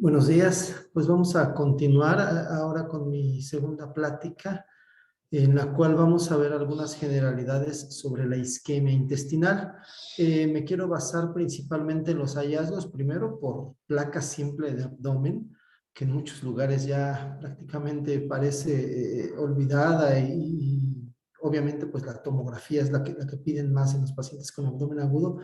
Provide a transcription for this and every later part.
Buenos días, pues vamos a continuar ahora con mi segunda plática, en la cual vamos a ver algunas generalidades sobre la isquemia intestinal. Me quiero basar principalmente en los hallazgos, primero por placa simple de abdomen, que en muchos lugares ya prácticamente parece olvidada y obviamente pues la tomografía es la que piden más en los pacientes con abdomen agudo,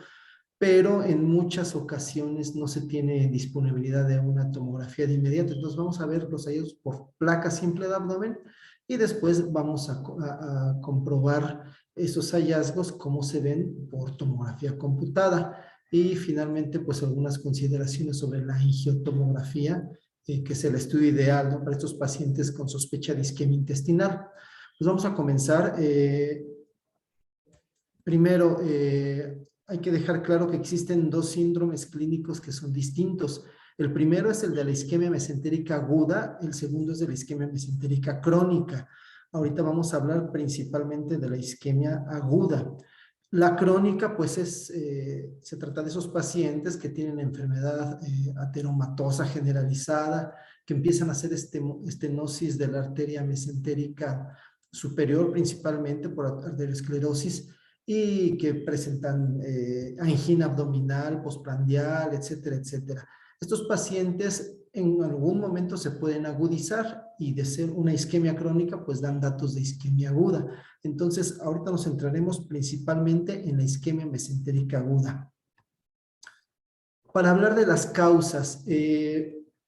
pero en muchas ocasiones no se tiene disponibilidad de una tomografía de inmediato. Entonces vamos a ver los hallazgos por placa simple de abdomen y después vamos a comprobar esos hallazgos, cómo se ven por tomografía computada. Y finalmente, pues algunas consideraciones sobre la angiotomografía, que es el estudio ideal, ¿no?, para estos pacientes con sospecha de isquemia intestinal. Pues vamos a comenzar. Primero, hay que dejar claro que existen dos síndromes clínicos que son distintos. El primero es el de la isquemia mesentérica aguda, el segundo es de la isquemia mesentérica crónica. Ahorita vamos a hablar principalmente de la isquemia aguda. La crónica, pues se trata de esos pacientes que tienen enfermedad ateromatosa generalizada, que empiezan a hacer estenosis de la arteria mesentérica superior, principalmente por arteriosclerosis, y que presentan angina abdominal, postprandial, etcétera, etcétera. Estos pacientes en algún momento se pueden agudizar y de ser una isquemia crónica, pues dan datos de isquemia aguda. Entonces, ahorita nos centraremos principalmente en la isquemia mesentérica aguda. Para hablar de las causas,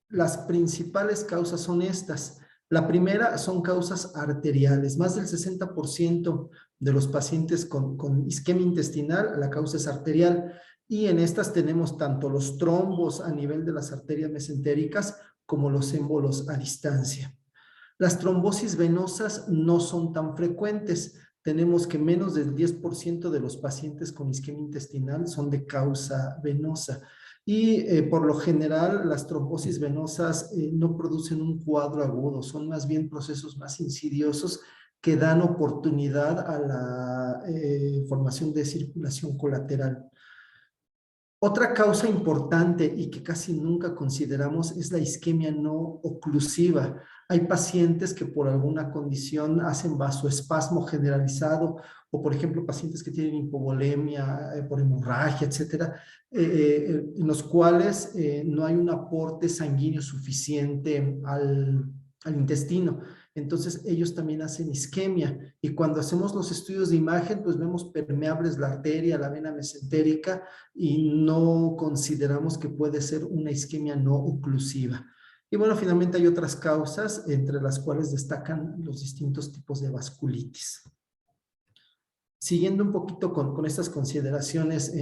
las principales causas son estas. La primera son causas arteriales. Más del 60% de los pacientes con isquemia intestinal, la causa es arterial. Y en estas tenemos tanto los trombos a nivel de las arterias mesentéricas como los émbolos a distancia. Las trombosis venosas no son tan frecuentes. Tenemos que menos del 10% de los pacientes con isquemia intestinal son de causa venosa. Y por lo general, las trombosis venosas no producen un cuadro agudo, son más bien procesos más insidiosos que dan oportunidad a la formación de circulación colateral. Otra causa importante y que casi nunca consideramos es la isquemia no oclusiva. Hay pacientes que por alguna condición hacen vasoespasmo generalizado, o por ejemplo pacientes que tienen hipovolemia por hemorragia, etcétera, en los cuales no hay un aporte sanguíneo suficiente al intestino. Entonces ellos también hacen isquemia, y cuando hacemos los estudios de imagen pues vemos permeables la arteria, la vena mesentérica, y no consideramos que puede ser una isquemia no oclusiva. Y bueno, finalmente hay otras causas, entre las cuales destacan los distintos tipos de vasculitis. Siguiendo un poquito con estas consideraciones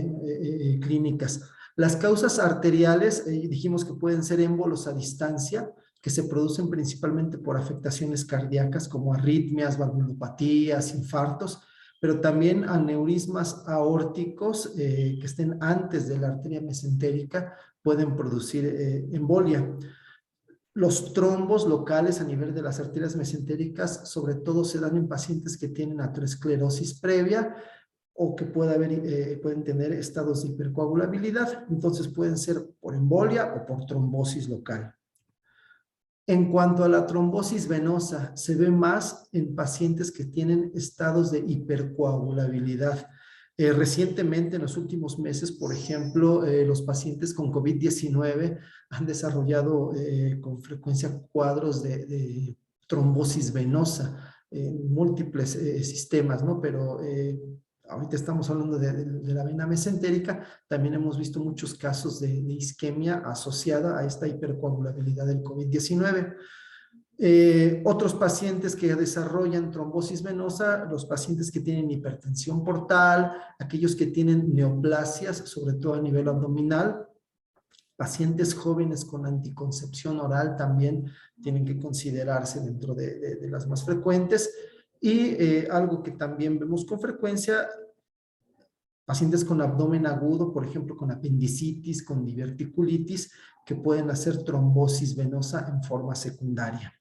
clínicas, las causas arteriales, dijimos que pueden ser émbolos a distancia, que se producen principalmente por afectaciones cardíacas como arritmias, valvulopatías, infartos, pero también aneurismas aórticos que estén antes de la arteria mesentérica pueden producir embolia. Los trombos locales a nivel de las arterias mesentéricas sobre todo se dan en pacientes que tienen aterosclerosis previa o que pueden tener estados de hipercoagulabilidad. Entonces pueden ser por embolia o por trombosis local. En cuanto a la trombosis venosa, se ve más en pacientes que tienen estados de hipercoagulabilidad. Recientemente, en los últimos meses, por ejemplo, los pacientes con COVID-19 han desarrollado con frecuencia cuadros de trombosis venosa en múltiples sistemas, ¿no? Pero ahorita estamos hablando de la vena mesentérica. También hemos visto muchos casos de isquemia asociada a esta hipercoagulabilidad del COVID-19. Otros pacientes que desarrollan trombosis venosa, los pacientes que tienen hipertensión portal, aquellos que tienen neoplasias, sobre todo a nivel abdominal, pacientes jóvenes con anticoncepción oral también tienen que considerarse dentro de las más frecuentes. Y algo que también vemos con frecuencia, pacientes con abdomen agudo, por ejemplo, con apendicitis, con diverticulitis, que pueden hacer trombosis venosa en forma secundaria.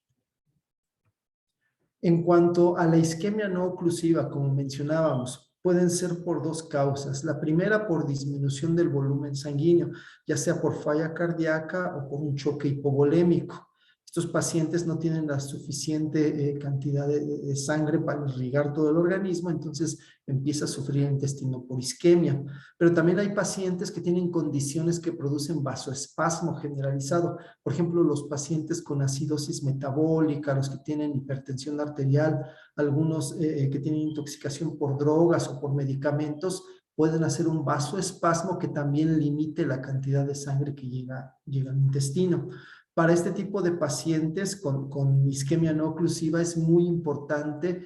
En cuanto a la isquemia no oclusiva, como mencionábamos, pueden ser por dos causas. La primera, por disminución del volumen sanguíneo, ya sea por falla cardíaca o por un choque hipovolémico. Estos pacientes no tienen la suficiente cantidad de sangre para irrigar todo el organismo, entonces empieza a sufrir el intestino por isquemia. Pero también hay pacientes que tienen condiciones que producen vasoespasmo generalizado. Por ejemplo, los pacientes con acidosis metabólica, los que tienen hipertensión arterial, algunos que tienen intoxicación por drogas o por medicamentos, pueden hacer un vasoespasmo que también limite la cantidad de sangre que llega al intestino. Para este tipo de pacientes con isquemia no oclusiva es muy importante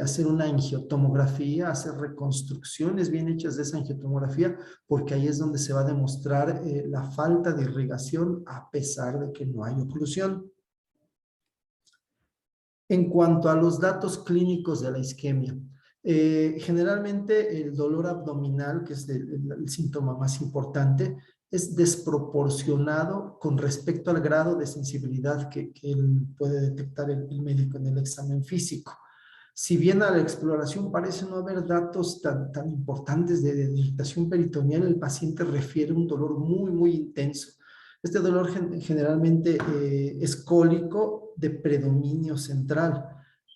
hacer una angiotomografía, hacer reconstrucciones bien hechas de esa angiotomografía, porque ahí es donde se va a demostrar la falta de irrigación a pesar de que no hay oclusión. En cuanto a los datos clínicos de la isquemia, generalmente el dolor abdominal, que es el síntoma más importante, es desproporcionado con respecto al grado de sensibilidad que él puede detectar el médico en el examen físico. Si bien a la exploración parece no haber datos tan importantes de irritación peritoneal, el paciente refiere un dolor muy intenso. Este dolor generalmente es cólico de predominio central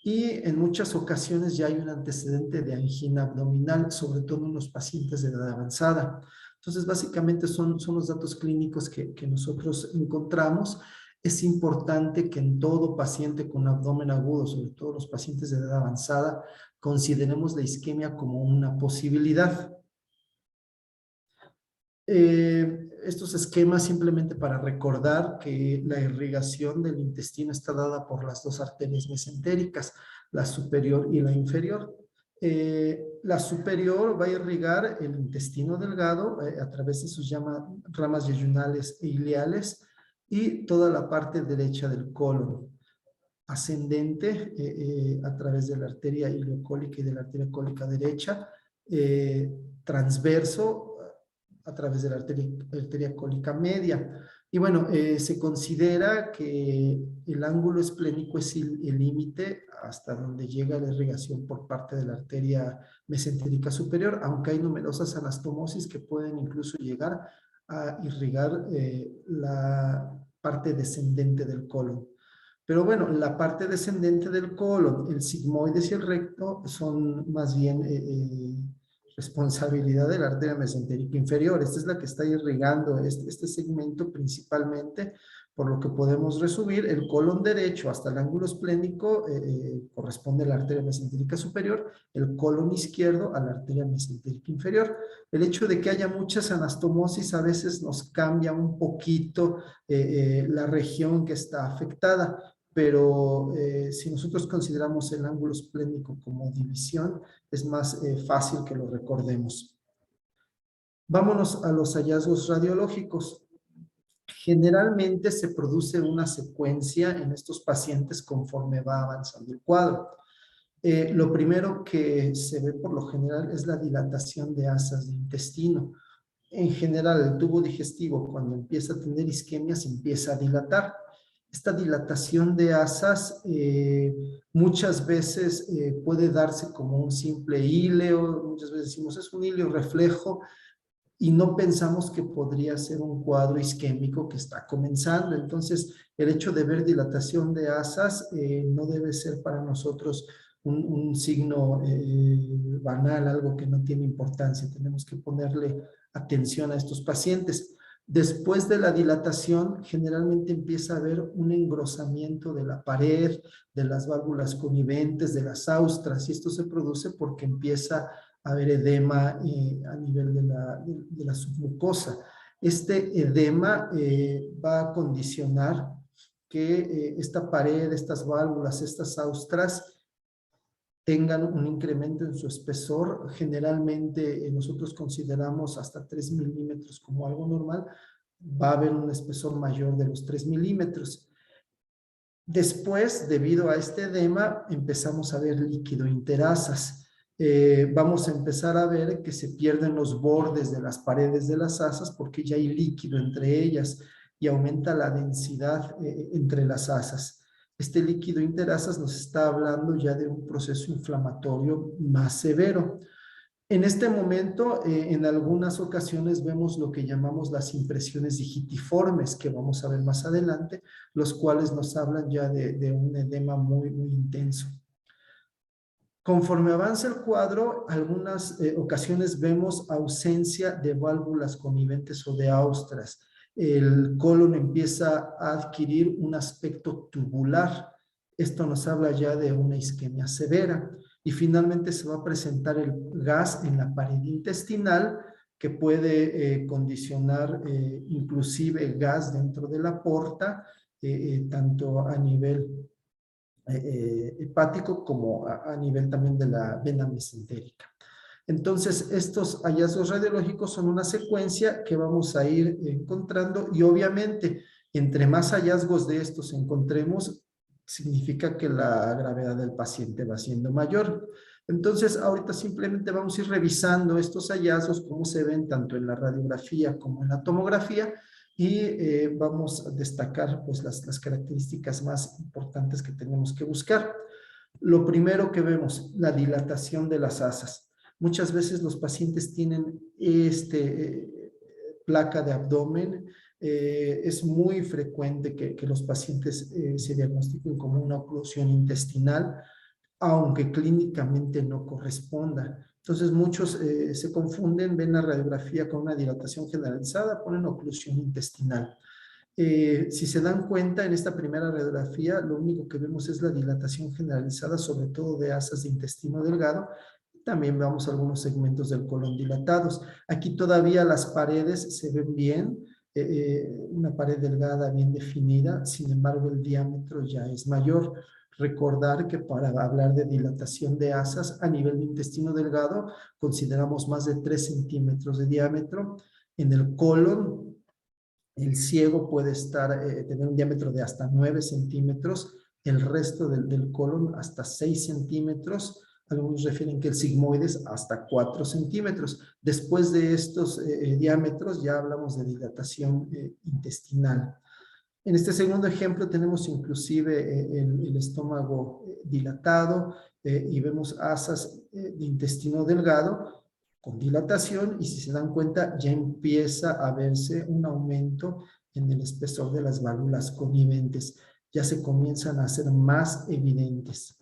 y en muchas ocasiones ya hay un antecedente de angina abdominal, sobre todo en los pacientes de edad avanzada. Entonces, básicamente son los datos clínicos que nosotros encontramos. Es importante que en todo paciente con abdomen agudo, sobre todo los pacientes de edad avanzada, consideremos la isquemia como una posibilidad. Estos esquemas simplemente para recordar que la irrigación del intestino está dada por las dos arterias mesentéricas, la superior y la inferior. La superior va a irrigar el intestino delgado a través de sus ramas yeyunales e ileales y toda la parte derecha del colon. Ascendente a través de la arteria ileocólica y de la arteria cólica derecha, transverso a través de la arteria cólica media. Y bueno, se considera que el ángulo esplénico es el límite hasta donde llega la irrigación por parte de la arteria mesentérica superior, aunque hay numerosas anastomosis que pueden incluso llegar a irrigar la parte descendente del colon. Pero bueno, la parte descendente del colon, el sigmoides y el recto son más bien responsabilidad de la arteria mesentérica inferior. Esta es la que está irrigando este segmento principalmente, por lo que podemos resumir, el colon derecho hasta el ángulo esplénico corresponde a la arteria mesentérica superior, el colon izquierdo a la arteria mesentérica inferior. El hecho de que haya muchas anastomosis a veces nos cambia un poquito la región que está afectada, pero si nosotros consideramos el ángulo esplénico como división, es más fácil que lo recordemos. Vámonos a los hallazgos radiológicos. Generalmente se produce una secuencia en estos pacientes conforme va avanzando el cuadro. Lo primero que se ve por lo general es la dilatación de asas de intestino. En general, el tubo digestivo, cuando empieza a tener isquemia, se empieza a dilatar. Esta dilatación de asas muchas veces puede darse como un simple híleo, muchas veces decimos es un híleo reflejo y no pensamos que podría ser un cuadro isquémico que está comenzando. Entonces, el hecho de ver dilatación de asas no debe ser para nosotros un signo banal, algo que no tiene importancia. Tenemos que ponerle atención a estos pacientes. Después de la dilatación, generalmente empieza a haber un engrosamiento de la pared, de las válvulas coniventes, de las austras, y esto se produce porque empieza a haber edema a nivel de la submucosa. Este edema va a condicionar que esta pared, estas válvulas, estas austras tengan un incremento en su espesor. Generalmente nosotros consideramos hasta 3 milímetros como algo normal. Va a haber un espesor mayor de los 3 milímetros. Después, debido a este edema, empezamos a ver líquido interasas. Vamos a empezar a ver que se pierden los bordes de las paredes de las asas porque ya hay líquido entre ellas y aumenta la densidad entre las asas. Este líquido interasas nos está hablando ya de un proceso inflamatorio más severo. En este momento, en algunas ocasiones vemos lo que llamamos las impresiones digitiformes, que vamos a ver más adelante, los cuales nos hablan ya de un edema muy, muy intenso. Conforme avanza el cuadro, algunas ocasiones vemos ausencia de válvulas coniventes o de austras. El colon empieza a adquirir un aspecto tubular. Esto nos habla ya de una isquemia severa. Y finalmente se va a presentar el gas en la pared intestinal, que puede condicionar inclusive gas dentro de la porta, tanto a nivel hepático como a nivel también de la vena mesentérica. Entonces, estos hallazgos radiológicos son una secuencia que vamos a ir encontrando y obviamente, entre más hallazgos de estos encontremos, significa que la gravedad del paciente va siendo mayor. Entonces, ahorita simplemente vamos a ir revisando estos hallazgos, cómo se ven tanto en la radiografía como en la tomografía, y vamos a destacar pues, las características más importantes que tenemos que buscar. Lo primero que vemos, la dilatación de las asas. Muchas veces los pacientes tienen placa de abdomen. Es muy frecuente que los pacientes se diagnostiquen como una oclusión intestinal, aunque clínicamente no corresponda. Entonces muchos se confunden, ven la radiografía con una dilatación generalizada, ponen oclusión intestinal. Si se dan cuenta, en esta primera radiografía, lo único que vemos es la dilatación generalizada, sobre todo de asas de intestino delgado. También vemos algunos segmentos del colon dilatados. Aquí todavía las paredes se ven bien, una pared delgada bien definida, sin embargo el diámetro ya es mayor. Recordar que para hablar de dilatación de asas a nivel de intestino delgado, consideramos más de 3 centímetros de diámetro. En el colon, el ciego puede tener un diámetro de hasta 9 centímetros, el resto del colon hasta 6 centímetros, algunos refieren que el sigmoides hasta 4 centímetros. Después de estos diámetros ya hablamos de dilatación intestinal. En este segundo ejemplo tenemos inclusive el estómago dilatado y vemos asas de intestino delgado con dilatación, y si se dan cuenta ya empieza a verse un aumento en el espesor de las válvulas coniventes. Ya se comienzan a hacer más evidentes.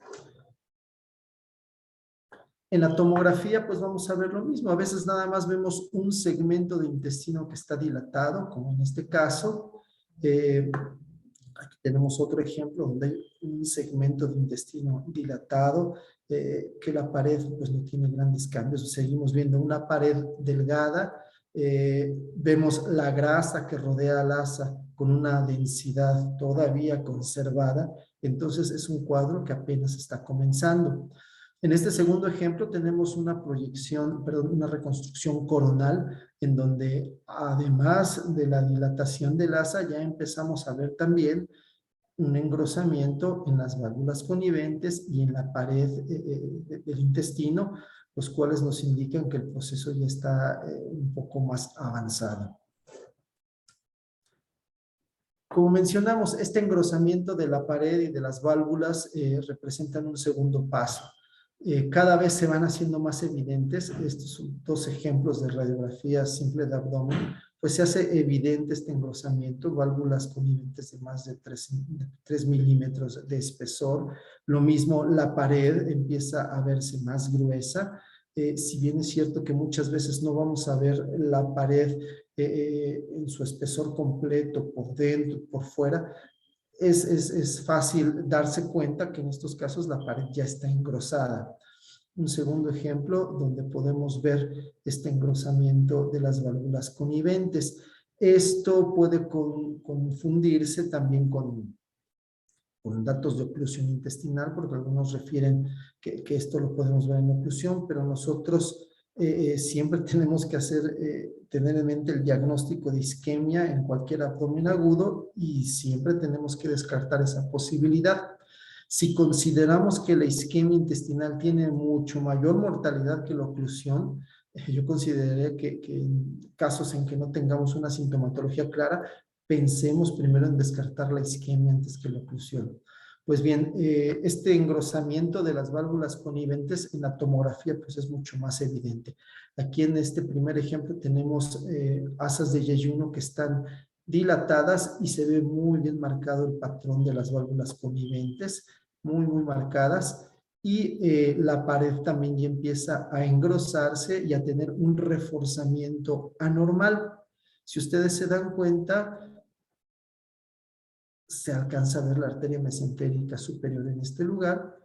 En la tomografía, pues vamos a ver lo mismo. A veces nada más vemos un segmento de intestino que está dilatado, como en este caso. Aquí tenemos otro ejemplo donde hay un segmento de intestino dilatado, que la pared pues no tiene grandes cambios. Seguimos viendo una pared delgada. Vemos la grasa que rodea al asa con una densidad todavía conservada. Entonces es un cuadro que apenas está comenzando. En este segundo ejemplo tenemos una proyección, perdón, una reconstrucción coronal, en donde además de la dilatación del asa ya empezamos a ver también un engrosamiento en las válvulas coniventes y en la pared del intestino, los cuales nos indican que el proceso ya está un poco más avanzado. Como mencionamos, este engrosamiento de la pared y de las válvulas representan un segundo paso. Cada vez se van haciendo más evidentes. Estos son dos ejemplos de radiografía simple de abdomen. Pues se hace evidente este engrosamiento, válvulas coniventes de más de 3 milímetros de espesor. Lo mismo, la pared empieza a verse más gruesa. Si bien es cierto que muchas veces no vamos a ver la pared en su espesor completo, por dentro, por fuera, es fácil darse cuenta que en estos casos la pared ya está engrosada. Un segundo ejemplo donde podemos ver este engrosamiento de las válvulas coniventes. Esto puede confundirse también con datos de oclusión intestinal, porque algunos refieren que esto lo podemos ver en oclusión, pero nosotros siempre tenemos que tener en mente el diagnóstico de isquemia en cualquier abdomen agudo, y siempre tenemos que descartar esa posibilidad. Si consideramos que la isquemia intestinal tiene mucho mayor mortalidad que la oclusión, yo consideraría que en casos en que no tengamos una sintomatología clara, pensemos primero en descartar la isquemia antes que la oclusión. Pues bien, este engrosamiento de las válvulas coniventes en la tomografía pues es mucho más evidente. Aquí en este primer ejemplo tenemos asas de yeyuno que están dilatadas y se ve muy bien marcado el patrón de las válvulas coniventes, muy marcadas. Y la pared también ya empieza a engrosarse y a tener un reforzamiento anormal. Si ustedes se dan cuenta, se alcanza a ver la arteria mesentérica superior en este lugar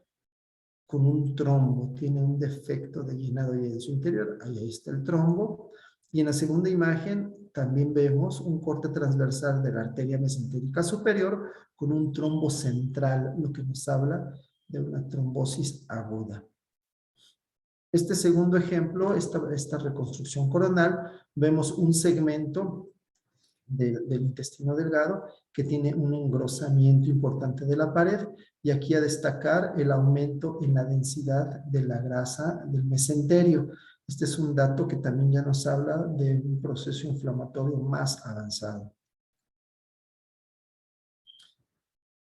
con un trombo, tiene un defecto de llenado ahí en su interior, ahí está el trombo. Y en la segunda imagen también vemos un corte transversal de la arteria mesentérica superior con un trombo central, lo que nos habla de una trombosis aguda. Este segundo ejemplo, esta reconstrucción coronal, vemos un segmento del intestino delgado que tiene un engrosamiento importante de la pared, y aquí a destacar el aumento en la densidad de la grasa del mesenterio. Este es un dato que también ya nos habla de un proceso inflamatorio más avanzado.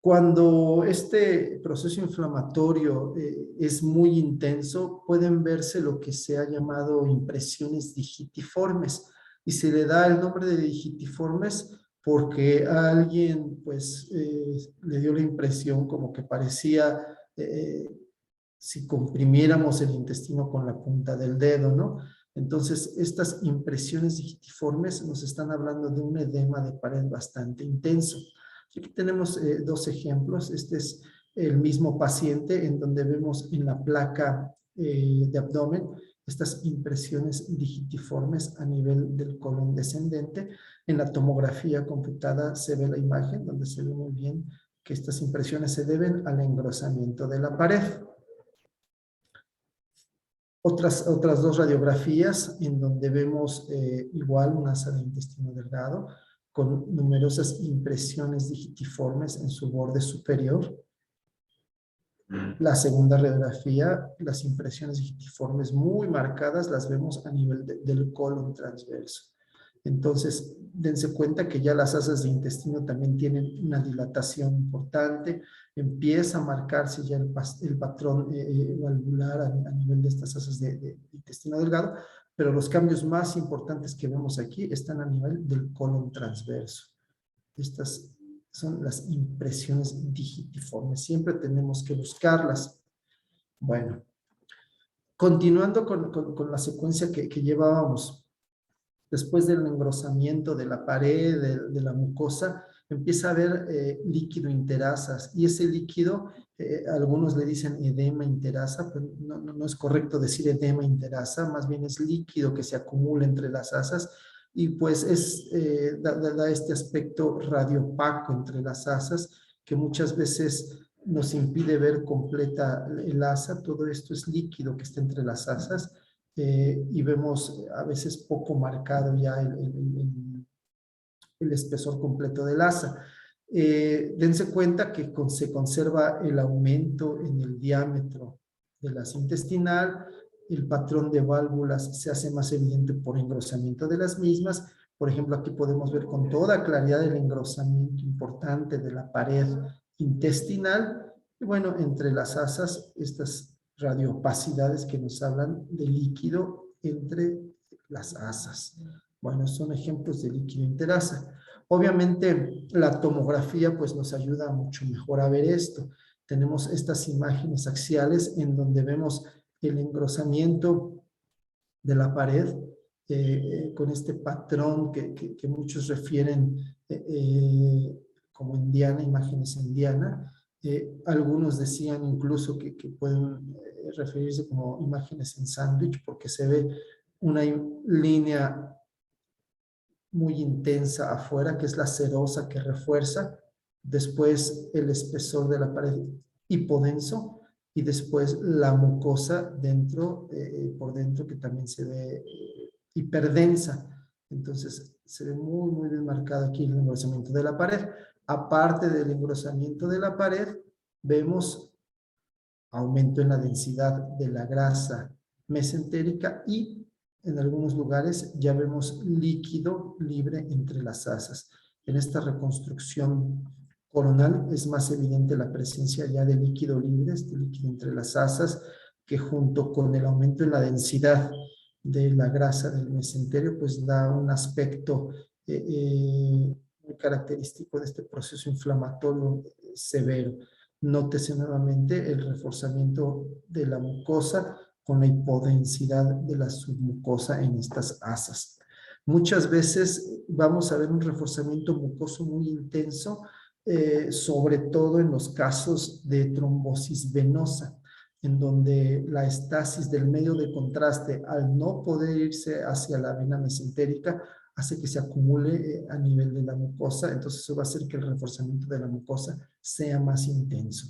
Cuando este proceso inflamatorio es muy intenso, pueden verse lo que se ha llamado impresiones digitiformes, y se le da el nombre de digitiformes porque a alguien pues le dio la impresión como que parecía si comprimiéramos el intestino con la punta del dedo, ¿no? Entonces, estas impresiones digitiformes nos están hablando de un edema de pared bastante intenso. Aquí tenemos dos ejemplos. Este es el mismo paciente en donde vemos en la placa de abdomen estas impresiones digitiformes a nivel del colon descendente. En la tomografía computada se ve la imagen donde se ve muy bien que estas impresiones se deben al engrosamiento de la pared. Otras dos radiografías en donde vemos igual una asa de intestino delgado con numerosas impresiones digitiformes en su borde superior. La segunda radiografía, las impresiones digitiformes muy marcadas las vemos a nivel del colon transverso. Entonces, dense cuenta que ya las asas de intestino también tienen una dilatación importante, empieza a marcarse ya el patrón valvular a nivel de estas asas de intestino delgado, pero los cambios más importantes que vemos aquí están a nivel del colon transverso. Estas son las impresiones digitiformes, siempre tenemos que buscarlas. Bueno, continuando con la secuencia que llevábamos. Después del engrosamiento de la pared, de la mucosa, empieza a haber líquido interasas, y ese líquido, algunos le dicen edema interasa, pero no es correcto decir edema interasa, más bien es líquido que se acumula entre las asas, y pues da este aspecto radiopaco entre las asas, que muchas veces nos impide ver completa el asa. Todo esto es líquido que está entre las asas, y vemos a veces poco marcado ya el espesor completo del asa. Dense cuenta que se conserva el aumento en el diámetro de la asa intestinal, el patrón de válvulas se hace más evidente por engrosamiento de las mismas. Por ejemplo, aquí podemos ver con toda claridad el engrosamiento importante de la pared intestinal, y bueno, entre las asas, estas radioopacidades que nos hablan de líquido entre las asas. Bueno, son ejemplos de líquido interasa. Obviamente, la tomografía pues nos ayuda mucho mejor a ver esto. Tenemos estas imágenes axiales en donde vemos el engrosamiento de la pared con este patrón que muchos refieren como en Diana, imágenes en Diana. Algunos decían incluso que pueden referirse como imágenes en sándwich, porque se ve una línea muy intensa afuera, que es la serosa que refuerza, después el espesor de la pared hipodenso, y después la mucosa dentro, por dentro, que también se ve hiperdensa. Entonces se ve muy bien marcado aquí el engrosamiento de la pared. Aparte del engrosamiento de la pared, vemos aumento en la densidad de la grasa mesentérica, y en algunos lugares ya vemos líquido libre entre las asas. En esta reconstrucción coronal es más evidente la presencia ya de líquido libre, este líquido entre las asas, que junto con el aumento en la densidad de la grasa del mesenterio, pues da un aspecto muy característico de este proceso inflamatorio severo. Nótese nuevamente el reforzamiento de la mucosa con la hipodensidad de la submucosa en estas asas. Muchas veces vamos a ver un reforzamiento mucoso muy intenso, sobre todo en los casos de trombosis venosa, en donde la estasis del medio de contraste, al no poder irse hacia la vena mesentérica, hace que se acumule a nivel de la mucosa. Entonces eso va a hacer que el reforzamiento de la mucosa sea más intenso.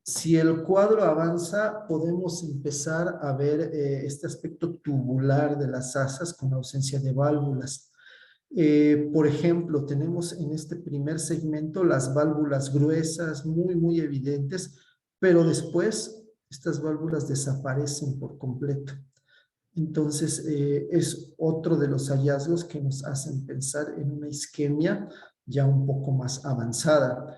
Si el cuadro avanza, podemos empezar a ver este aspecto tubular de las asas con ausencia de válvulas. Por ejemplo, tenemos en este primer segmento las válvulas gruesas, muy evidentes, pero después estas válvulas desaparecen por completo. Entonces, es otro de los hallazgos que nos hacen pensar en una isquemia ya un poco más avanzada.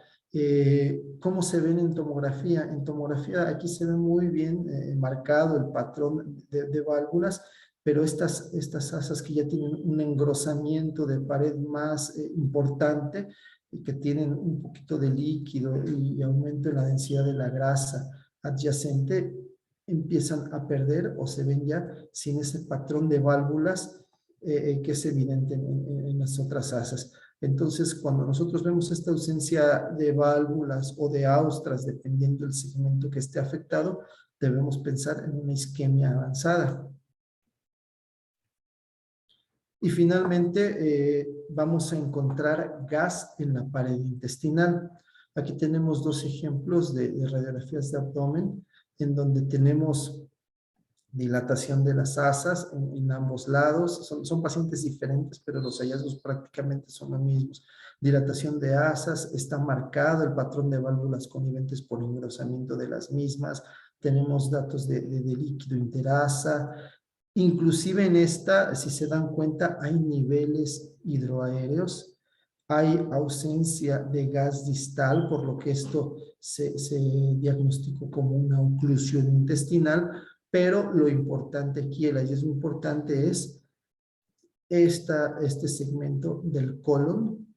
¿Cómo se ven en tomografía? En tomografía aquí se ve muy bien marcado el patrón de válvulas, pero estas asas que ya tienen un engrosamiento de pared más importante y que tienen un poquito de líquido y aumento en la densidad de la grasa adyacente, empiezan a perder o se ven ya sin ese patrón de válvulas que es evidente en las otras asas. Entonces, cuando nosotros vemos esta ausencia de válvulas o de austras, dependiendo del segmento que esté afectado, debemos pensar en una isquemia avanzada. Y finalmente, vamos a encontrar gas en la pared intestinal. Aquí tenemos dos ejemplos de radiografías de abdomen, en donde tenemos dilatación de las asas en ambos lados. Son pacientes diferentes, pero los hallazgos prácticamente son los mismos. Dilatación de asas, está marcado el patrón de válvulas coniventes por engrosamiento de las mismas. Tenemos datos de líquido interasa. Inclusive en esta, si se dan cuenta, hay niveles hidroaéreos, hay ausencia de gas distal, por lo que esto se diagnosticó como una oclusión intestinal, pero lo importante aquí, el hallazgo importante es este segmento del colon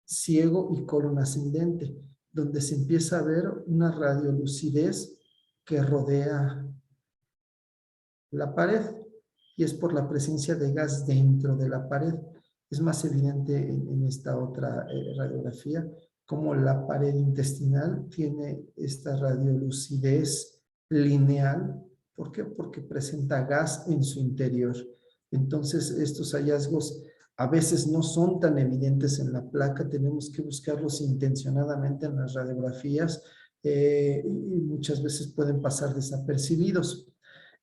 ciego y colon ascendente, donde se empieza a ver una radiolucidez que rodea la pared, y es por la presencia de gas dentro de la pared. Es más evidente en esta otra radiografía, como la pared intestinal tiene esta radiolucidez lineal. ¿Por qué? Porque presenta gas en su interior. Entonces, estos hallazgos a veces no son tan evidentes en la placa, tenemos que buscarlos intencionadamente en las radiografías y muchas veces pueden pasar desapercibidos.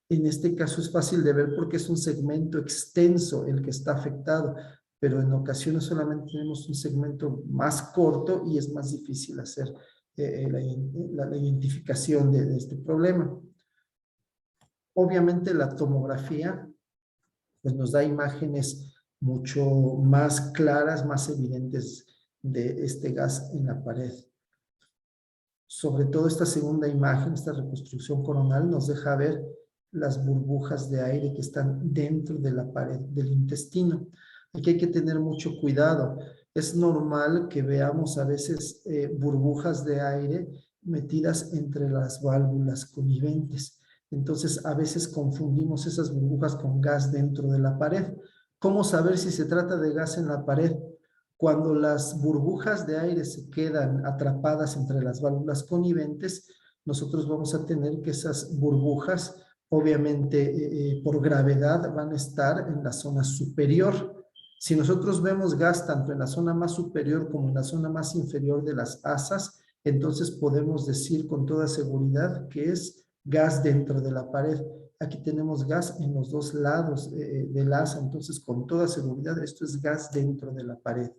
En este caso es fácil de ver porque es un segmento extenso el que está afectado, pero en ocasiones solamente tenemos un segmento más corto y es más difícil hacer la identificación de este problema. Obviamente la tomografía pues nos da imágenes mucho más claras, más evidentes de este gas en la pared. Sobre todo esta segunda imagen, esta reconstrucción coronal, nos deja ver las burbujas de aire que están dentro de la pared del intestino. Aquí hay que tener mucho cuidado. Es normal que veamos a veces burbujas de aire metidas entre las válvulas coniventes. Entonces, a veces confundimos esas burbujas con gas dentro de la pared. ¿Cómo saber si se trata de gas en la pared? Cuando las burbujas de aire se quedan atrapadas entre las válvulas coniventes, nosotros vamos a tener que esas burbujas, obviamente por gravedad, van a estar en la zona superior. Si nosotros vemos gas tanto en la zona más superior como en la zona más inferior de las asas, entonces podemos decir con toda seguridad que es gas dentro de la pared. Aquí tenemos gas en los dos lados del asa, entonces con toda seguridad esto es gas dentro de la pared.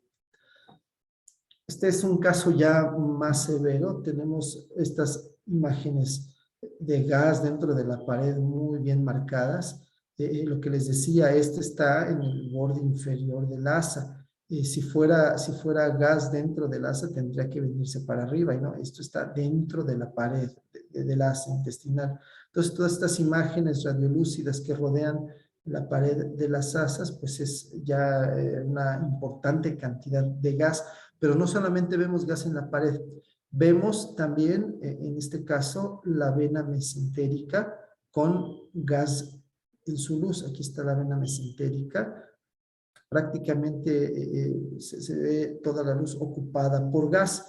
Este es un caso ya más severo. Tenemos estas imágenes de gas dentro de la pared muy bien marcadas. Lo que les decía, este está en el borde inferior del asa. Si fuera gas dentro del asa, tendría que venirse para arriba, y no, esto está dentro de la pared del asa intestinal. Entonces, todas estas imágenes radiolúcidas que rodean la pared de las asas, pues es ya una importante cantidad de gas, pero no solamente vemos gas en la pared, vemos también, en este caso, la vena mesentérica con gas en su luz. Aquí está la vena mesentérica. Prácticamente se ve toda la luz ocupada por gas,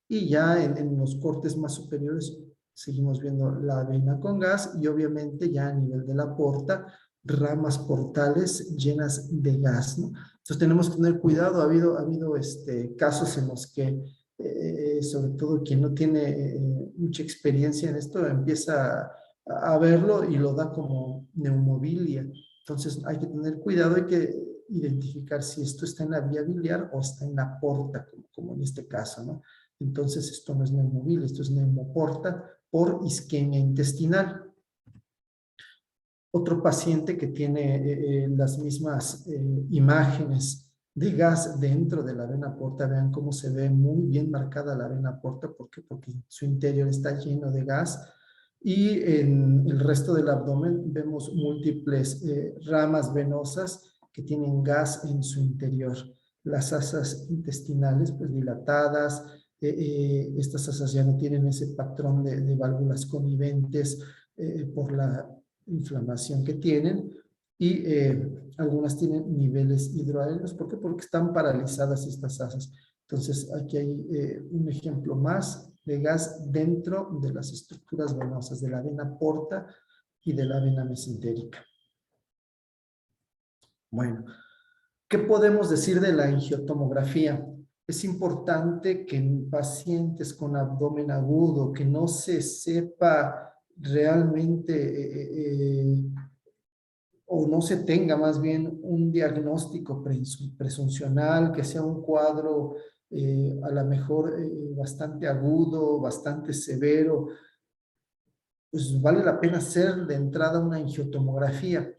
y ya en los cortes más superiores seguimos viendo la vena con gas, y obviamente ya a nivel de la porta, ramas portales llenas de gas, ¿no? Entonces tenemos que tener cuidado. Ha habido casos en los que, sobre todo quien no tiene mucha experiencia en esto, empieza a verlo y lo da como neumobilia. Entonces hay que tener cuidado, hay que identificar si esto está en la vía biliar o está en la porta, como en este caso, ¿no? Entonces esto no es neumobilia, esto es neumoporta por isquemia intestinal. Otro paciente que tiene las mismas imágenes de gas dentro de la vena porta, vean cómo se ve muy bien marcada la vena porta, porque su interior está lleno de gas, y en el resto del abdomen vemos múltiples ramas venosas que tienen gas en su interior. Las asas intestinales pues dilatadas, estas asas ya no tienen ese patrón de válvulas coniventes por la inflamación que tienen, y algunas tienen niveles hidroaéreos. ¿Por qué? Porque están paralizadas estas asas. Entonces aquí hay un ejemplo más de gas dentro de las estructuras venosas, de la vena porta y de la vena mesentérica. Bueno, ¿qué podemos decir de la angiotomografía? Es importante que en pacientes con abdomen agudo, que no se sepa realmente o no se tenga más bien un diagnóstico presuncional, que sea un cuadro a lo mejor bastante agudo, bastante severo, pues vale la pena hacer de entrada una angiotomografía.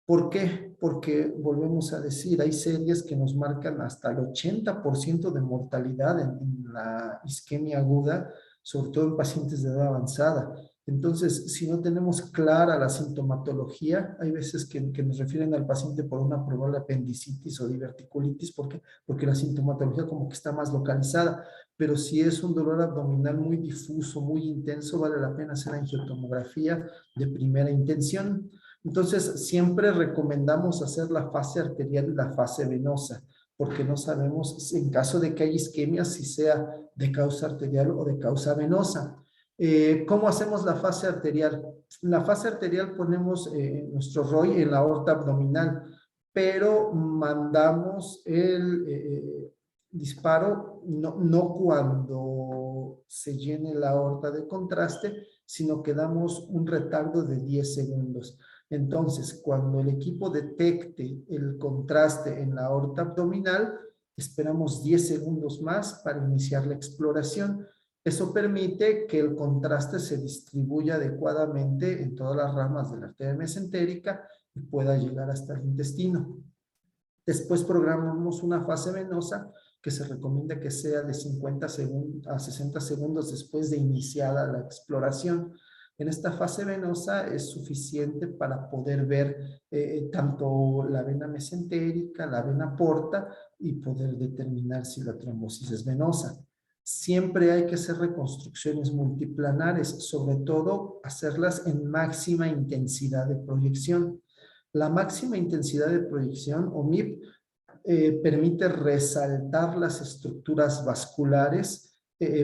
¿Por qué? Porque volvemos a decir, hay series que nos marcan hasta el 80% de mortalidad en la isquemia aguda, sobre todo en pacientes de edad avanzada. Entonces, si no tenemos clara la sintomatología, hay veces que nos refieren al paciente por una probable apendicitis o diverticulitis, ¿por qué? Porque la sintomatología como que está más localizada, pero si es un dolor abdominal muy difuso, muy intenso, vale la pena hacer angiotomografía de primera intención. Entonces, siempre recomendamos hacer la fase arterial y la fase venosa, porque no sabemos en caso de que haya isquemia si sea de causa arterial o de causa venosa. ¿Cómo hacemos la fase arterial? En la fase arterial ponemos nuestro ROI en la aorta abdominal, pero mandamos el disparo no cuando se llene la aorta de contraste, sino que damos un retardo de 10 segundos. Entonces, cuando el equipo detecte el contraste en la aorta abdominal, esperamos 10 segundos más para iniciar la exploración. Eso permite que el contraste se distribuya adecuadamente en todas las ramas de la arteria mesentérica y pueda llegar hasta el intestino. Después programamos una fase venosa que se recomienda que sea de 50 a 60 segundos después de iniciada la exploración. En esta fase venosa es suficiente para poder ver tanto la vena mesentérica, la vena porta, y poder determinar si la trombosis es venosa. Siempre hay que hacer reconstrucciones multiplanares, sobre todo hacerlas en máxima intensidad de proyección. La máxima intensidad de proyección, o MIP, permite resaltar las estructuras vasculares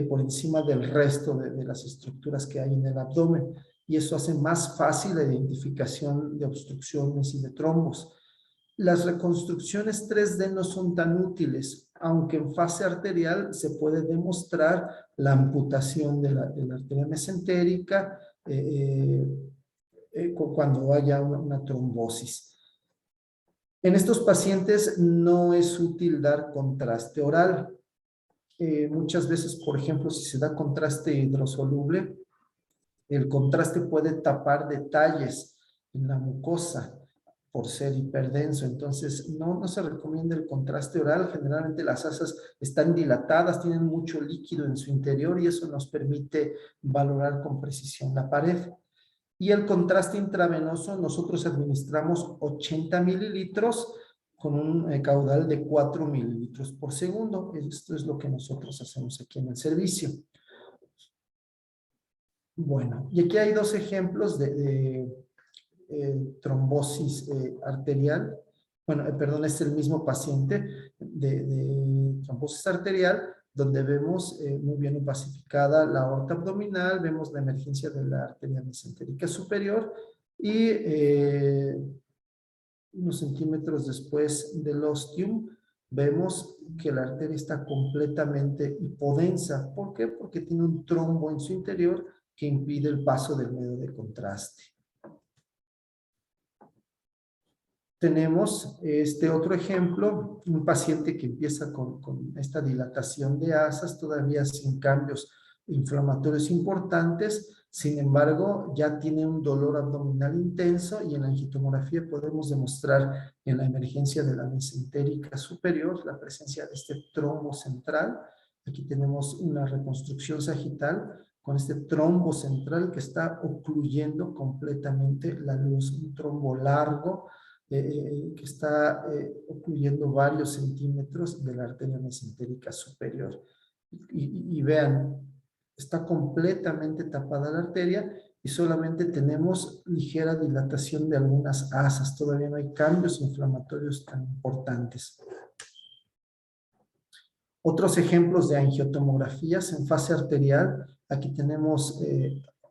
por encima del resto de las estructuras que hay en el abdomen, y eso hace más fácil la identificación de obstrucciones y de trombos. Las reconstrucciones 3D no son tan útiles, aunque en fase arterial se puede demostrar la amputación de la arteria mesentérica cuando haya una trombosis. En estos pacientes no es útil dar contraste oral. Muchas veces, por ejemplo, si se da contraste hidrosoluble, el contraste puede tapar detalles en la mucosa. por ser hiperdenso. Entonces, no se recomienda el contraste oral. Generalmente las asas están dilatadas, tienen mucho líquido en su interior y eso nos permite valorar con precisión la pared. Y el contraste intravenoso, nosotros administramos 80 mililitros con un caudal de 4 mililitros por segundo. Esto es lo que nosotros hacemos aquí en el servicio. Bueno, y aquí hay dos ejemplos de trombosis arterial. Bueno, perdón, es el mismo paciente de trombosis arterial, donde vemos muy bien opacificada la aorta abdominal, vemos la emergencia de la arteria mesentérica superior y unos centímetros después del ostium, vemos que la arteria está completamente hipodensa. ¿Por qué? Porque tiene un trombo en su interior que impide el paso del medio de contraste. Tenemos este otro ejemplo, un paciente que empieza con esta dilatación de asas, todavía sin cambios inflamatorios importantes, sin embargo, ya tiene un dolor abdominal intenso y en la angiotomografía podemos demostrar en la emergencia de la mesentérica superior la presencia de este trombo central. Aquí tenemos una reconstrucción sagital con este trombo central que está ocluyendo completamente la luz, un trombo largo, que está ocluyendo varios centímetros de la arteria mesentérica superior. Y vean, está completamente tapada la arteria y solamente tenemos ligera dilatación de algunas asas. Todavía no hay cambios inflamatorios tan importantes. Otros ejemplos de angiotomografías en fase arterial. Aquí tenemos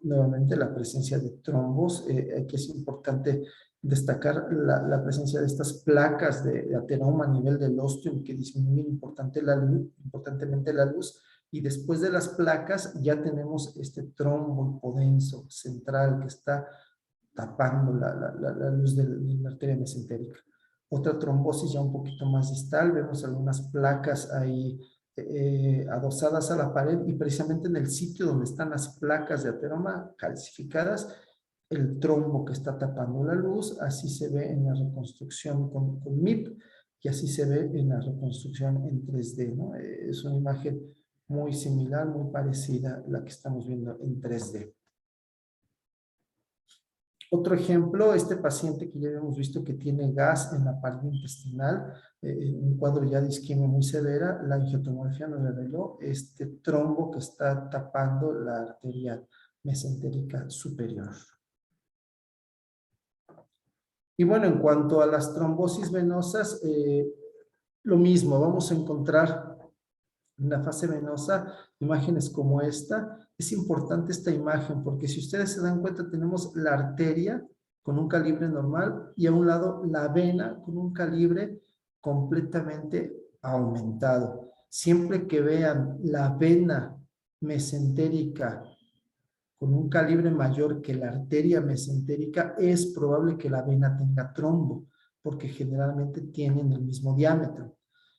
nuevamente la presencia de trombos. Aquí es importante destacar la presencia de estas placas de ateroma a nivel del ostium que disminuyen importantemente la luz. Y después de las placas ya tenemos este trombo hipodenso central que está tapando la luz de la arteria mesentérica. Otra trombosis ya un poquito más distal, vemos algunas placas ahí adosadas a la pared y precisamente en el sitio donde están las placas de ateroma calcificadas, el trombo que está tapando la luz, así se ve en la reconstrucción con MIP y así se ve en la reconstrucción en 3D, ¿no? Es una imagen muy similar, muy parecida a la que estamos viendo en 3D. Otro ejemplo, este paciente que ya habíamos visto que tiene gas en la pared intestinal, un cuadro ya de isquemia muy severa, la angiotomografía nos reveló este trombo que está tapando la arteria mesentérica superior. Y bueno, en cuanto a las trombosis venosas, lo mismo, vamos a encontrar en la fase venosa imágenes como esta. Es importante esta imagen porque si ustedes se dan cuenta tenemos la arteria con un calibre normal y a un lado la vena con un calibre completamente aumentado. Siempre que vean la vena mesentérica con un calibre mayor que la arteria mesentérica, es probable que la vena tenga trombo, porque generalmente tienen el mismo diámetro.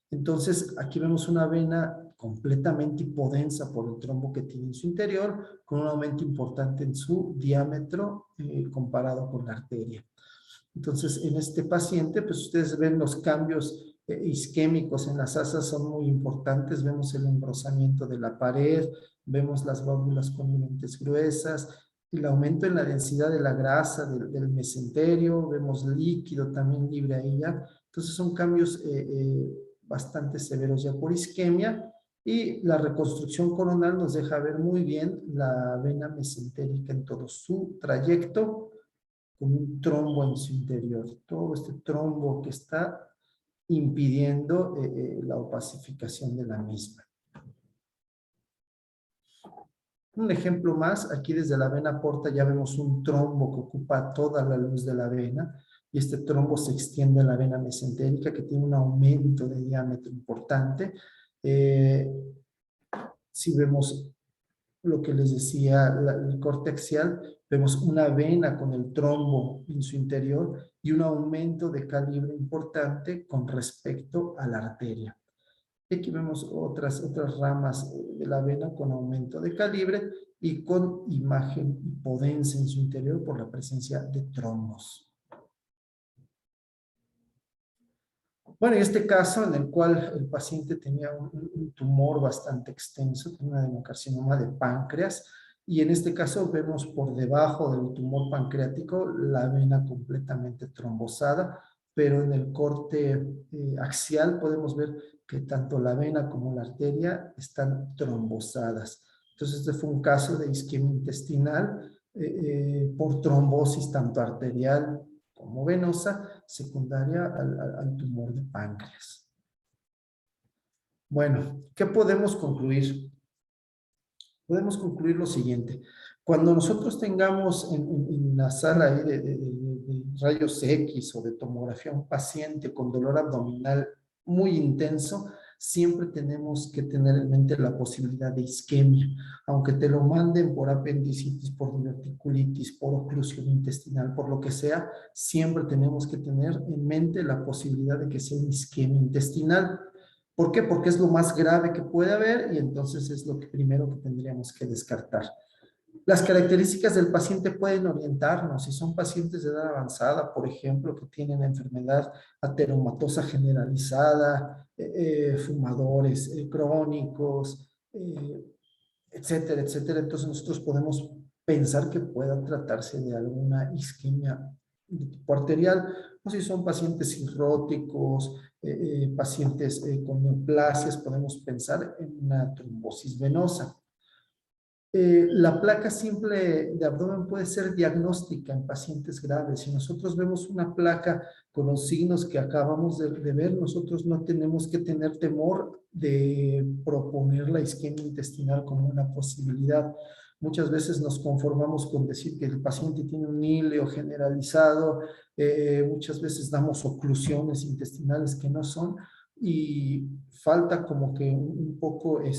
Entonces, aquí vemos una vena completamente hipodensa por el trombo que tiene en su interior, con un aumento importante en su diámetro comparado con la arteria. Entonces, en este paciente, pues ustedes ven los cambios isquémicos en las asas son muy importantes. Vemos el engrosamiento de la pared, vemos las válvulas conducentes gruesas, el aumento en la densidad de la grasa del mesenterio, vemos líquido también libre ahí ya. Entonces, son cambios bastante severos ya por isquemia. Y la reconstrucción coronal nos deja ver muy bien la vena mesentérica en todo su trayecto, con un trombo en su interior. Todo este trombo que está impidiendo la opacificación de la misma. Un ejemplo más, aquí desde la vena porta ya vemos un trombo que ocupa toda la luz de la vena y este trombo se extiende a la vena mesentérica que tiene un aumento de diámetro importante. Si vemos lo que les decía, el corte axial, vemos una vena con el trombo en su interior y un aumento de calibre importante con respecto a la arteria. Aquí vemos otras ramas de la vena con aumento de calibre y con imagen hipodensa en su interior por la presencia de trombos. Bueno, en este caso en el cual el paciente tenía un tumor bastante extenso, tenía un adenocarcinoma de páncreas, y en este caso vemos por debajo del tumor pancreático la vena completamente trombosada, pero en el corte axial podemos ver que tanto la vena como la arteria están trombosadas. Entonces, este fue un caso de isquemia intestinal por trombosis tanto arterial como venosa, secundaria al tumor de páncreas. Bueno, ¿qué podemos concluir? Podemos concluir lo siguiente. Cuando nosotros tengamos en la sala ahí de rayos X o de tomografía un paciente con dolor abdominal muy intenso, siempre tenemos que tener en mente la posibilidad de isquemia. Aunque te lo manden por apendicitis, por diverticulitis, por oclusión intestinal, por lo que sea, siempre tenemos que tener en mente la posibilidad de que sea una isquemia intestinal. ¿Por qué? Porque es lo más grave que puede haber y entonces es lo que primero que tendríamos que descartar. Las características del paciente pueden orientarnos. Si son pacientes de edad avanzada, por ejemplo, que tienen enfermedad ateromatosa generalizada, fumadores crónicos, etcétera, etcétera, entonces nosotros podemos pensar que pueda tratarse de alguna isquemia de tipo arterial, o si son pacientes cirróticos, pacientes con neoplasias, podemos pensar en una trombosis venosa. La placa simple de abdomen puede ser diagnóstica en pacientes graves. Si nosotros vemos una placa con los signos que acabamos de ver, nosotros no tenemos que tener temor de proponer la isquemia intestinal como una posibilidad. Muchas veces nos conformamos con decir que el paciente tiene un íleo generalizado, muchas veces damos oclusiones intestinales que no son, y falta como que un poco el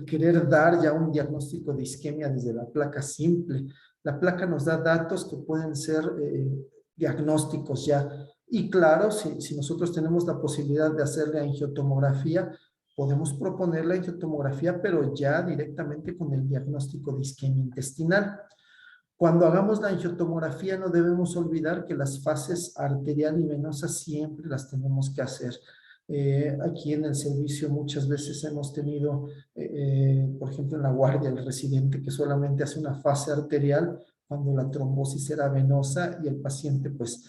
querer dar ya un diagnóstico de isquemia desde la placa simple. La placa nos da datos que pueden ser diagnósticos ya. Y claro, si nosotros tenemos la posibilidad de hacerle angiotomografía, podemos proponer la angiotomografía, pero ya directamente con el diagnóstico de isquemia intestinal. Cuando hagamos la angiotomografía no debemos olvidar que las fases arterial y venosa siempre las tenemos que hacer. Aquí en el servicio muchas veces hemos tenido, por ejemplo, en la guardia, el residente que solamente hace una fase arterial cuando la trombosis era venosa y el paciente pues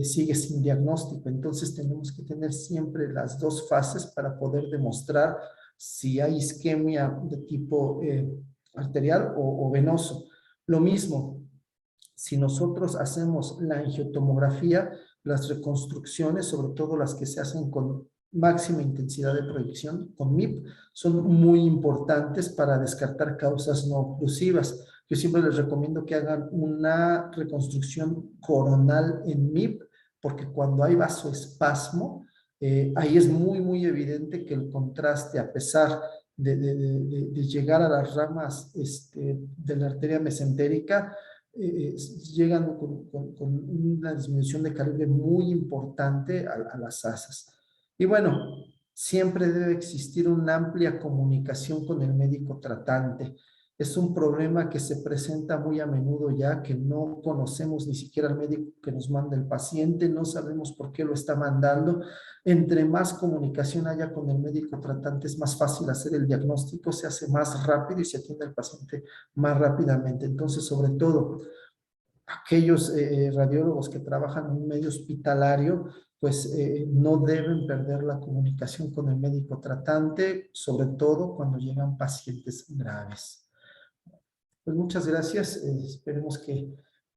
sigue sin diagnóstico. Entonces tenemos que tener siempre las dos fases para poder demostrar si hay isquemia de tipo arterial o venoso. Lo mismo, si nosotros hacemos la angiotomografía, las reconstrucciones, sobre todo las que se hacen con máxima intensidad de proyección, con MIP, son muy importantes para descartar causas no oclusivas. Yo siempre les recomiendo que hagan una reconstrucción coronal en MIP, porque cuando hay vasoespasmo, ahí es muy evidente que el contraste, a pesar de llegar a las ramas de la arteria mesentérica, llegan con una disminución de calibre muy importante a las asas. Y bueno, siempre debe existir una amplia comunicación con el médico tratante. Es un problema que se presenta muy a menudo ya, que no conocemos ni siquiera al médico que nos manda el paciente, no sabemos por qué lo está mandando. Entre más comunicación haya con el médico tratante, es más fácil hacer el diagnóstico, se hace más rápido y se atiende al paciente más rápidamente. Entonces, sobre todo, aquellos radiólogos que trabajan en un medio hospitalario, pues no deben perder la comunicación con el médico tratante, sobre todo cuando llegan pacientes graves. Pues muchas gracias, esperemos que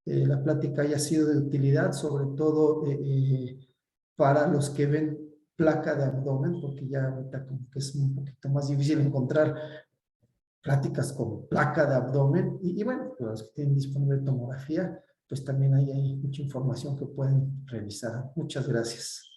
la plática haya sido de utilidad, sobre todo para los que ven placa de abdomen, porque ya ahorita como que es un poquito más difícil encontrar pláticas con placa de abdomen, y bueno, los que tienen disponible tomografía, pues también hay mucha información que pueden revisar. Muchas gracias.